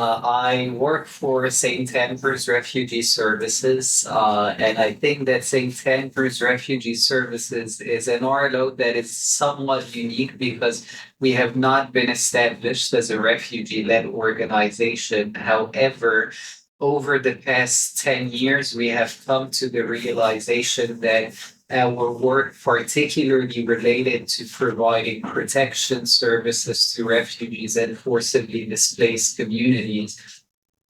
I work for St. Andrews Refugee Services, and I think that St. Andrews Refugee Services is an RLO that is somewhat unique because we have not been established as a refugee-led organization. However, over the past 10 years, we have come to the realization that our work, particularly related to providing protection services to refugees and forcibly displaced communities,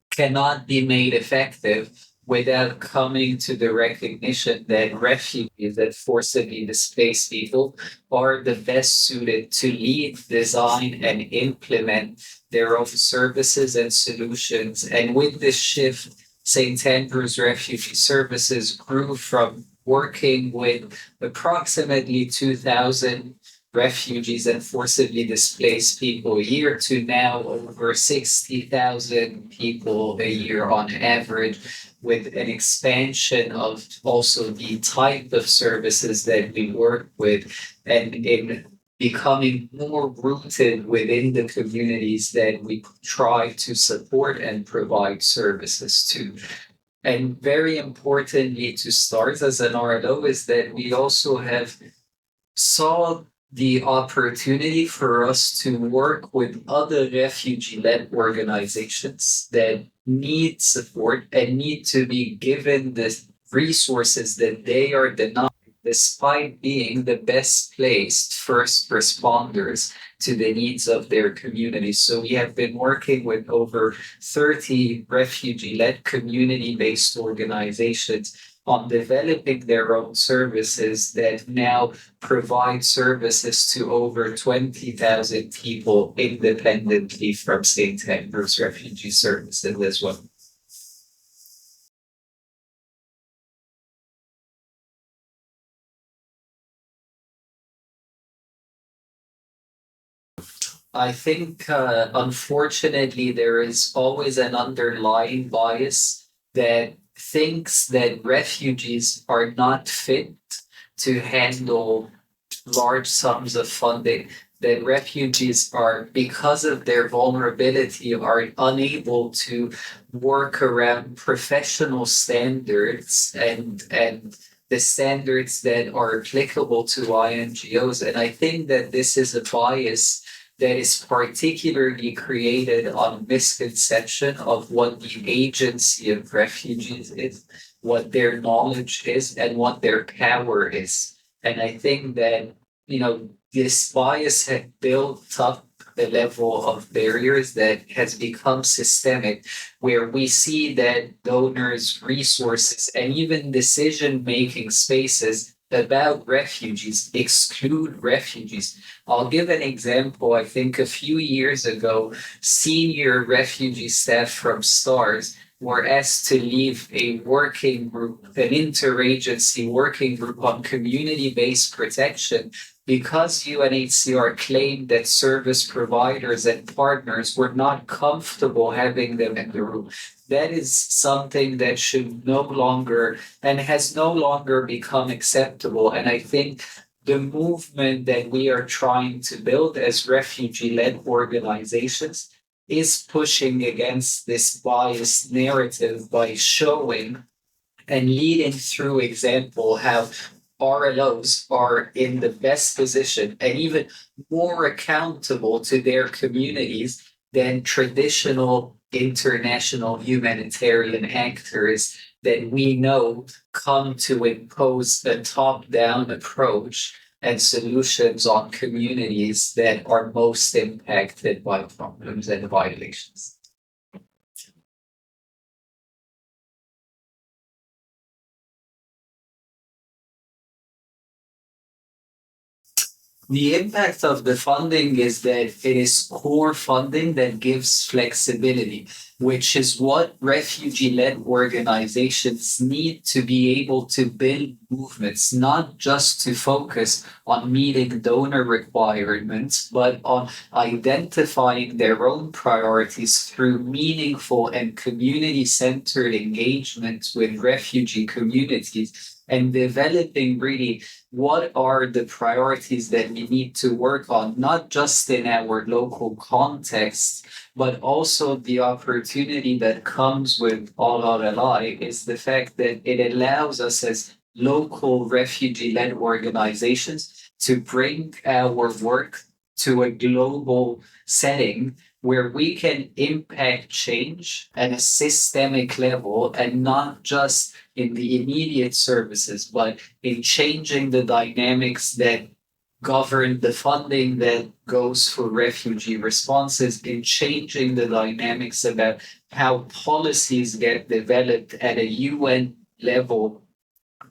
cannot be made effective without coming to the recognition that refugees, that forcibly displaced people, are the best suited to lead, design, and implement their own services and solutions. And with this shift, St. Andrews Refugee Services grew from working with approximately 2,000 refugees and forcibly displaced people a year to now over 60,000 people a year on average, with an expansion of also the type of services that we work with and in becoming more rooted within the communities that we try to support and provide services to. And very importantly to start as an RLO is that we also have saw the opportunity for us to work with other refugee-led organizations that need support and need to be given the resources that they are denied, despite being the best placed first responders to the needs of their community. So we have been working with over 30 refugee-led community-based organizations on developing their own services that now provide services to over 20,000 people independently from St. Andrews Refugee Services as well. I think, unfortunately, there is always an underlying bias that thinks that refugees are not fit to handle large sums of funding, that refugees are, because of their vulnerability, are unable to work around professional standards and the standards that are applicable to INGOs. And I think that this is a bias that is particularly created on misconception of what the agency of refugees is, what their knowledge is, and what their power is. And I think that, this bias had built up the level of barriers that has become systemic, where we see that donors, resources, and even decision making spaces about refugees exclude refugees. I'll give an example. I think a few years ago, senior refugee staff from STARS were asked to leave a working group, an interagency working group on community based protection, because UNHCR claimed that service providers and partners were not comfortable having them in the room. That is something that should no longer and has no longer become acceptable. And I think the movement that we are trying to build as refugee led organizations is pushing against this biased narrative by showing and leading through example how RLOs are in the best position and even more accountable to their communities than traditional international humanitarian actors that we know come to impose a top-down approach and solutions on communities that are most impacted by problems and violations. The impact of the funding is that it is core funding that gives flexibility, which is what refugee led organizations need to be able to build movements, not just to focus on meeting donor requirements, but on identifying their own priorities through meaningful and community centered engagement with refugee communities and developing really what are the priorities that we need to work on, not just in our local context, but also the opportunity that comes with RRLI is the fact that it allows us as local refugee-led organizations to bring our work to a global setting where we can impact change at a systemic level and not just in the immediate services, but in changing the dynamics that govern the funding that goes for refugee responses, in changing the dynamics about how policies get developed at a UN level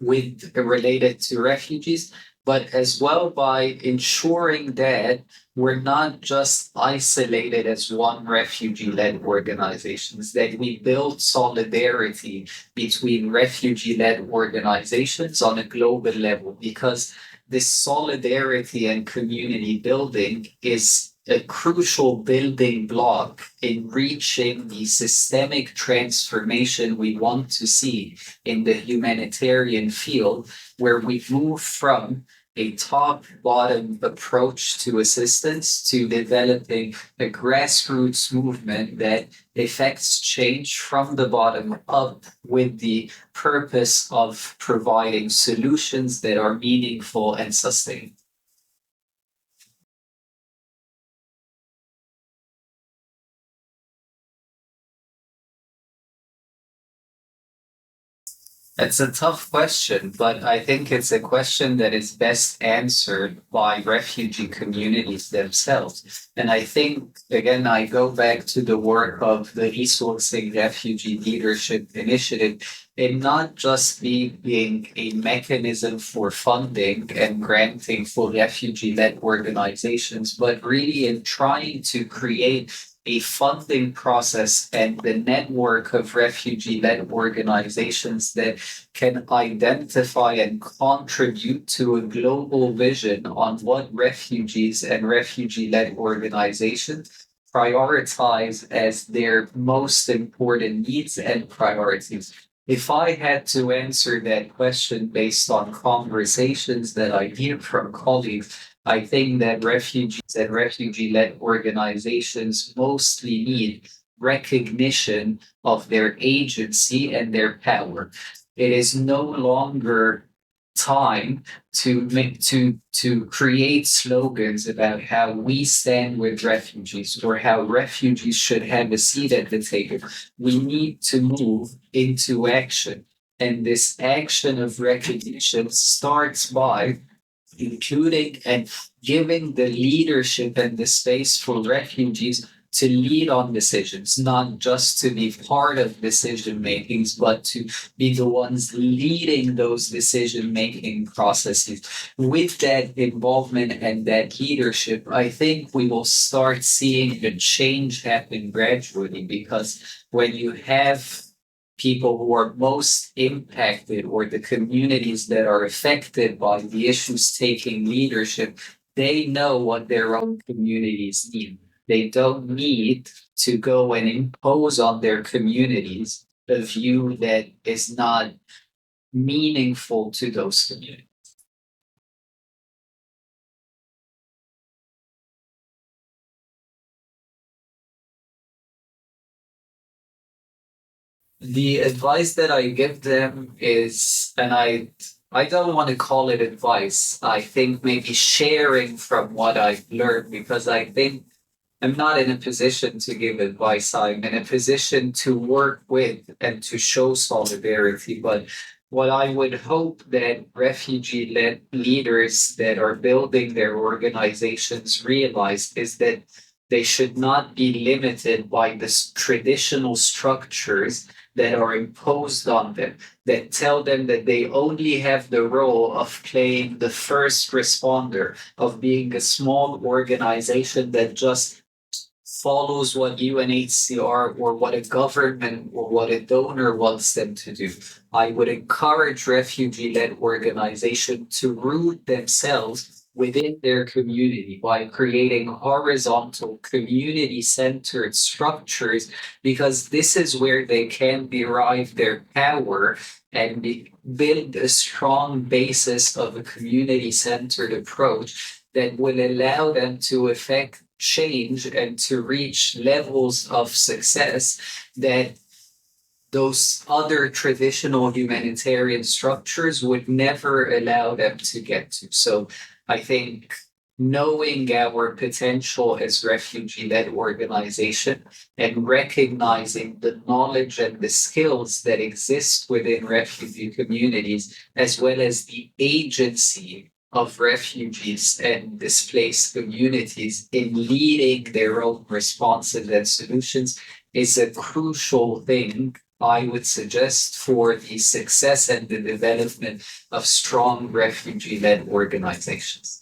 with related to refugees, but as well by ensuring that we're not just isolated as one refugee-led organizations, that we build solidarity between refugee-led organizations on a global level, because this solidarity and community building is a crucial building block in reaching the systemic transformation we want to see in the humanitarian field, where we move from a top-bottom approach to assistance to developing a grassroots movement that effects change from the bottom up with the purpose of providing solutions that are meaningful and sustainable. It's a tough question, but I think it's a question that is best answered by refugee communities themselves. And I think, again, I go back to the work of the Resourcing Refugee Leadership Initiative in not just being a mechanism for funding and granting for refugee led organizations, but really in trying to create a funding process and the network of refugee-led organizations that can identify and contribute to a global vision on what refugees and refugee-led organizations prioritize as their most important needs and priorities. If I had to answer that question based on conversations that I hear from colleagues, I think that refugees and refugee led organizations mostly need recognition of their agency and their power. It is no longer time to create slogans about how we stand with refugees or how refugees should have a seat at the table. We need to move into action. And this action of recognition starts by including and giving the leadership and the space for refugees to lead on decisions, not just to be part of decision makings, but to be the ones leading those decision making processes. With that involvement and that leadership, I think we will start seeing the change happen gradually, because when you have people who are most impacted or the communities that are affected by the issues taking leadership, they know what their own communities need. They don't need to go and impose on their communities a view that is not meaningful to those communities. The advice that I give them is, and I don't want to call it advice. I think maybe sharing from what I've learned, because I think I'm not in a position to give advice. I'm in a position to work with and to show solidarity. But what I would hope that refugee led leaders that are building their organizations realize is that they should not be limited by the traditional structures that are imposed on them, that tell them that they only have the role of playing the first responder, of being a small organization that just follows what UNHCR or what a government or what a donor wants them to do. I would encourage refugee-led organizations to root themselves within their community by creating horizontal community-centered structures, because this is where they can derive their power and build a strong basis of a community-centered approach that will allow them to effect change and to reach levels of success that those other traditional humanitarian structures would never allow them to get to. So I think knowing our potential as refugee-led organization and recognizing the knowledge and the skills that exist within refugee communities, as well as the agency of refugees and displaced communities in leading their own responses and solutions, is a crucial thing, I would suggest, for the success and the development of strong refugee-led organizations.